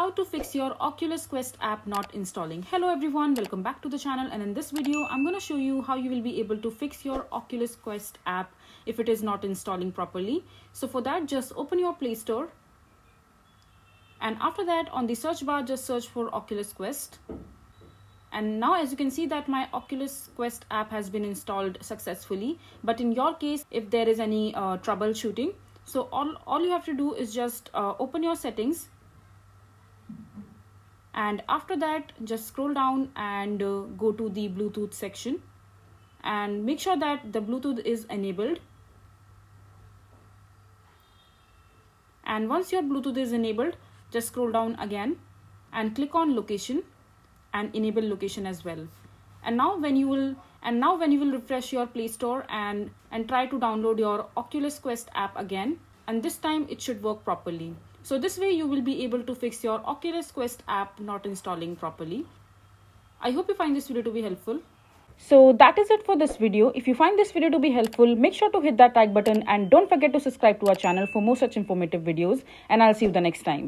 How to fix your Oculus Quest app not installing. Hello everyone, welcome back to the channel, and in this video I'm going to show you how you will be able to fix your Oculus Quest app if it is not installing properly. So for that, just open your Play Store, and after that on the search bar just search for Oculus Quest. And now as you can see that my Oculus Quest app has been installed successfully. But in your case, if there is any troubleshooting, so all you have to do is just open your settings, and after that just scroll down and go to the Bluetooth section and make sure that the Bluetooth is enabled. And once your Bluetooth is enabled, just scroll down again and click on location and enable location as well. And now when you will refresh your Play Store and try to download your Oculus Quest app again, and this time it should work properly. So this way you will be able to fix your Oculus Quest app not installing properly. I hope you find this video to be helpful. So that is it for this video. If you find this video to be helpful, make sure to hit that like button and don't forget to subscribe to our channel for more such informative videos, and I'll see you the next time.